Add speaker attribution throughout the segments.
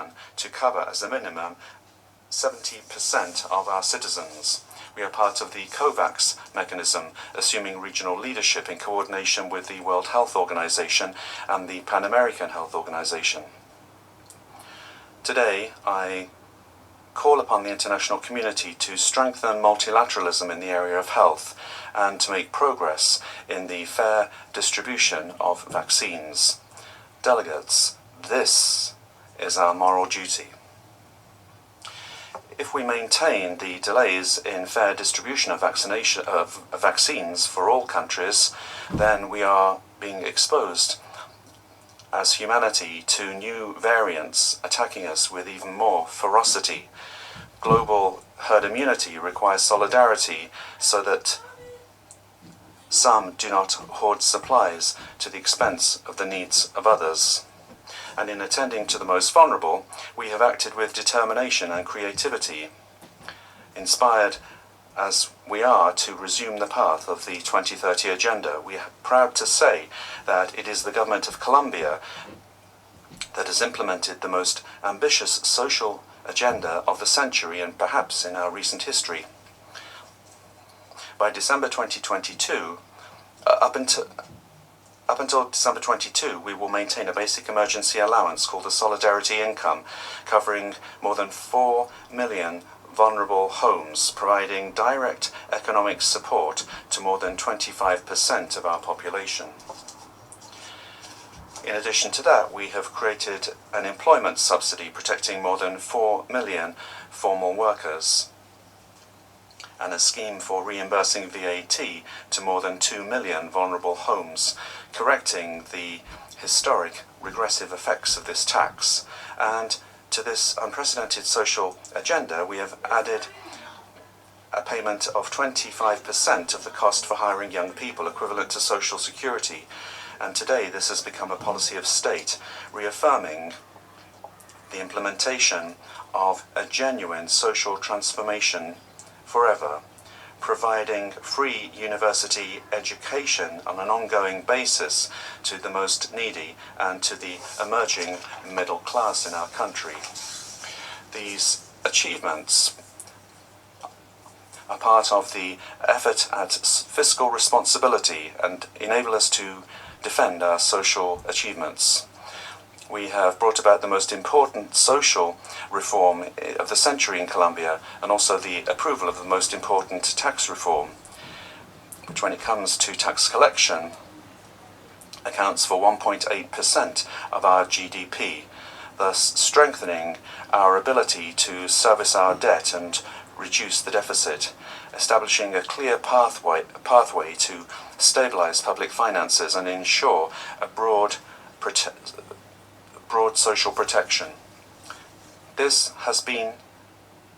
Speaker 1: plan to cover as a minimum 70% of our citizens. We are part of the COVAX mechanism, assuming regional leadership in coordination with the World Health Organization and the Pan American Health Organization. Today, I call upon the international community to strengthen multilateralism in the area of health and to make progress in the fair distribution of vaccines. Delegates, this is our moral duty. If we maintain the delays in fair distribution of vaccines for all countries, then we are being exposed as humanity to new variants attacking us with even more ferocity. Global herd immunity requires solidarity so that some do not hoard supplies to the expense of the needs of others. And in attending to the most vulnerable, we have acted with determination and creativity, inspired as we are to resume the path of the 2030 Agenda. We are proud to say that it is the government of Colombia that has implemented the most ambitious social agenda of the century and perhaps in our recent history. By December 2022, up until December 22, we will maintain a basic emergency allowance called the Solidarity Income, covering more than 4 million vulnerable homes, providing direct economic support to more than 25% of our population. In addition to that, we have created an employment subsidy protecting more than 4 million formal workers, and a scheme for reimbursing VAT to more than 2 million vulnerable homes, correcting the historic regressive effects of this tax. And to this unprecedented social agenda, we have added a payment of 25% of the cost for hiring young people, equivalent to Social Security. And today this has become a policy of state, reaffirming the implementation of a genuine social transformation forever, providing free university education on an ongoing basis to the most needy and to the emerging middle class in our country. These achievements are part of the effort at fiscal responsibility and enable us to defend our social achievements. We have brought about the most important social reform of the century in Colombia, and also the approval of the most important tax reform, which when it comes to tax collection accounts for 1.8% of our GDP, thus strengthening our ability to service our debt and reduce the deficit, establishing a clear pathway to stabilize public finances and ensure a broad social protection. This has been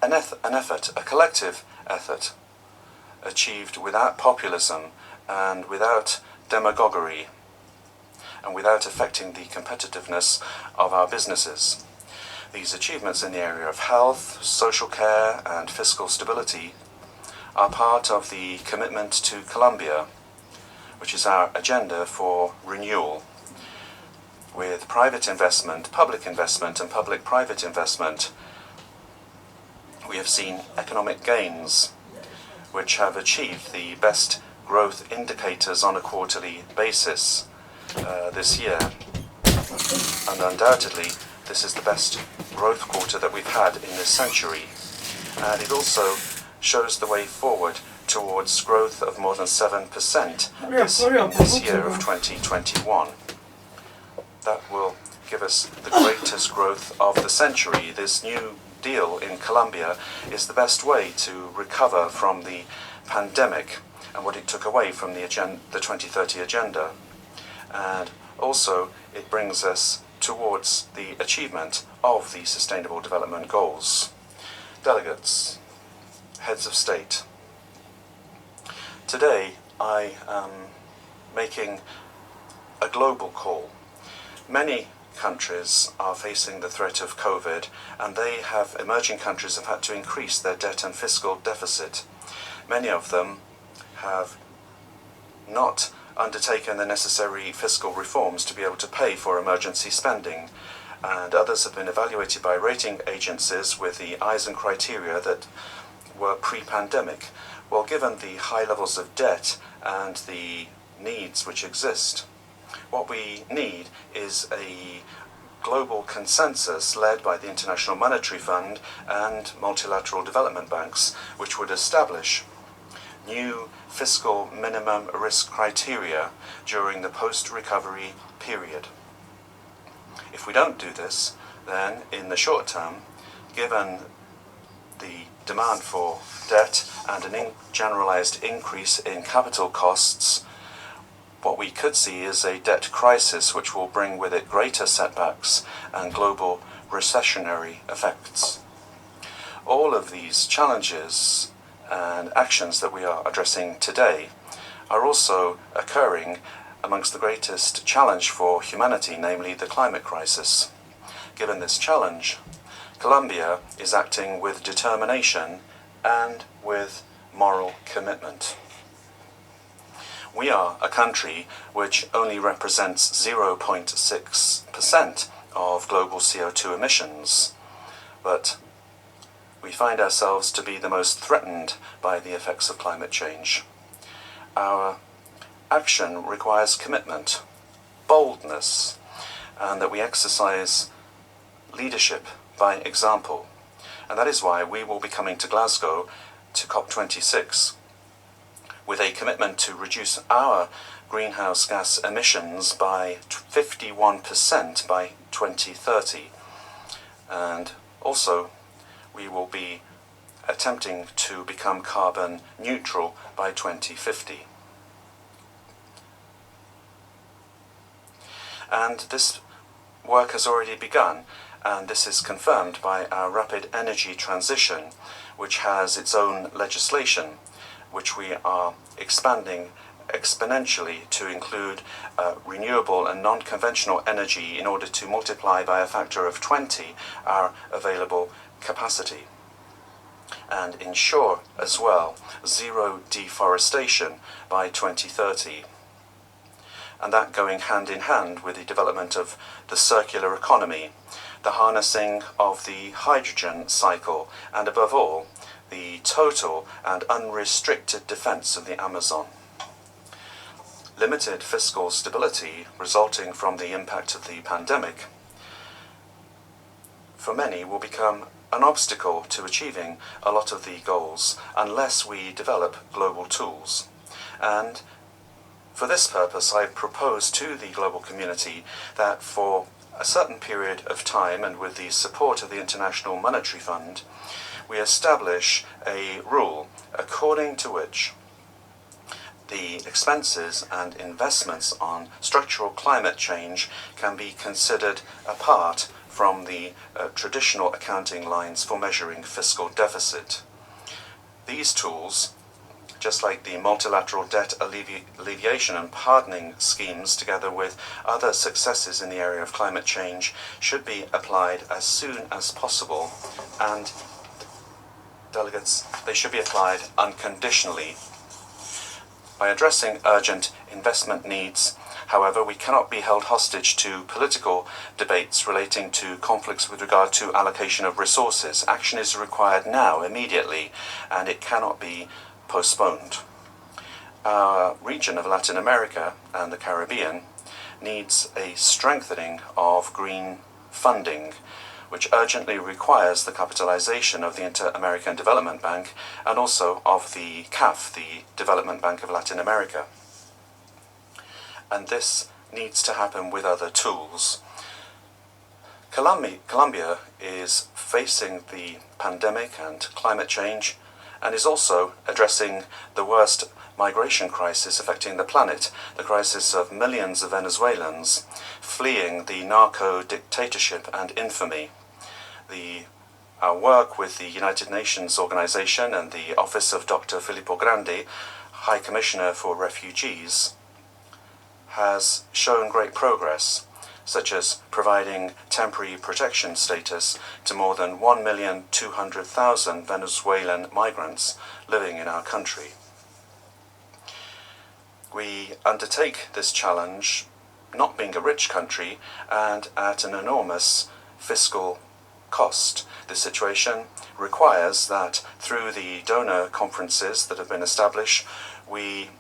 Speaker 1: an effort, a collective effort, achieved without populism and without demagoguery, and without affecting the competitiveness of our businesses. These achievements in the area of health, social care, and fiscal stability are part of the commitment to Colombia, which is our agenda for renewal. With private investment, public investment, and public-private investment, we have seen economic gains which have achieved the best growth indicators on a quarterly basis this year. And undoubtedly, this is the best growth quarter that we've had in this century. And it also shows the way forward towards growth of more than 7% this year of 2021. That will give us the greatest growth of the century. This new deal in Colombia is the best way to recover from the pandemic and what it took away from the 2030 Agenda. And also it brings us towards the achievement of the Sustainable Development Goals. Delegates, heads of state, today I am making a global call. Many countries are facing the threat of COVID, and emerging countries have had to increase their debt and fiscal deficit. Many of them have not undertaken the necessary fiscal reforms to be able to pay for emergency spending, and others have been evaluated by rating agencies with the eyes and criteria that were pre-pandemic. Well, given the high levels of debt and the needs which exist, what we need is a global consensus led by the International Monetary Fund and multilateral development banks, which would establish new fiscal minimum risk criteria during the post-recovery period. If we don't do this, then in the short term, given the demand for debt and a generalized increase in capital costs, what we could see is a debt crisis which will bring with it greater setbacks and global recessionary effects. All of these challenges and actions that we are addressing today are also occurring amongst the greatest challenge for humanity, namely the climate crisis. Given this challenge, Colombia is acting with determination and with moral commitment. We are a country which only represents 0.6% of global CO2 emissions, but we find ourselves to be the most threatened by the effects of climate change. Our action requires commitment, boldness, and that we exercise leadership by example. And that is why we will be coming to Glasgow to COP26 with a commitment to reduce our greenhouse gas emissions by 51% by 2030. And also, we will be attempting to become carbon neutral by 2050. And this work has already begun, and this is confirmed by our rapid energy transition, which has its own legislation, which we are expanding exponentially to include renewable and non-conventional energy in order to multiply by a factor of 20 our available capacity, and ensure as well zero deforestation by 2030. And that going hand in hand with the development of the circular economy, the harnessing of the hydrogen cycle, and above all, the total and unrestricted defense of the Amazon. Limited fiscal stability resulting from the impact of the pandemic, for many, will become an obstacle to achieving a lot of the goals unless we develop global tools. And for this purpose, I propose to the global community that for a certain period of time, and with the support of the International Monetary Fund, we establish a rule according to which the expenses and investments on structural climate change can be considered apart from the traditional accounting lines for measuring fiscal deficit. These tools, just like the multilateral debt alleviation and pardoning schemes, together with other successes in the area of climate change, should be applied as soon as possible, and delegates, they should be applied unconditionally. By addressing urgent investment needs, however, we cannot be held hostage to political debates relating to conflicts with regard to allocation of resources. Action is required now, immediately, and it cannot be postponed. Our region of Latin America and the Caribbean needs a strengthening of green funding, which urgently requires the capitalization of the Inter-American Development Bank and also of the CAF, the Development Bank of Latin America. And this needs to happen with other tools. Colombia is facing the pandemic and climate change, and is also addressing the worst migration crisis affecting the planet, the crisis of millions of Venezuelans fleeing the narco dictatorship and infamy. Our work with the United Nations Organization and the Office of Dr. Filippo Grandi, High Commissioner for Refugees, has shown great progress, such as providing temporary protection status to more than 1,200,000 Venezuelan migrants living in our country. We undertake this challenge not being a rich country and at an enormous fiscal cost. This situation requires that through the donor conferences that have been established, we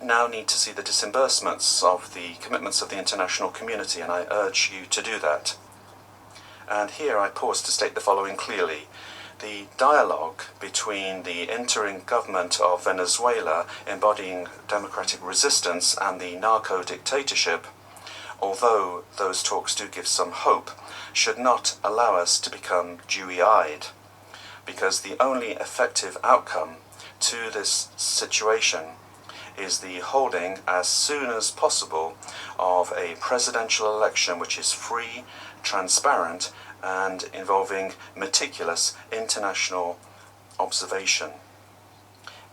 Speaker 1: now need to see the disbursements of the commitments of the international community, and I urge you to do that. And here I pause to state the following clearly. The dialogue between the interim government of Venezuela embodying democratic resistance and the narco-dictatorship, although those talks do give some hope, should not allow us to become dewy-eyed, because the only effective outcome to this situation is the holding as soon as possible of a presidential election which is free, transparent, and involving meticulous international observation.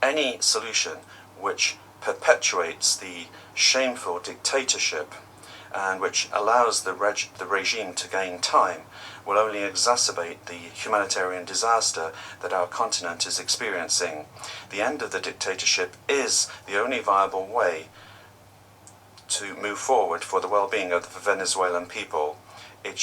Speaker 1: Any solution which perpetuates the shameful dictatorship and which allows the regime to gain time will only exacerbate the humanitarian disaster that our continent is experiencing. The end of the dictatorship is the only viable way to move forward for the well-being of the Venezuelan people. It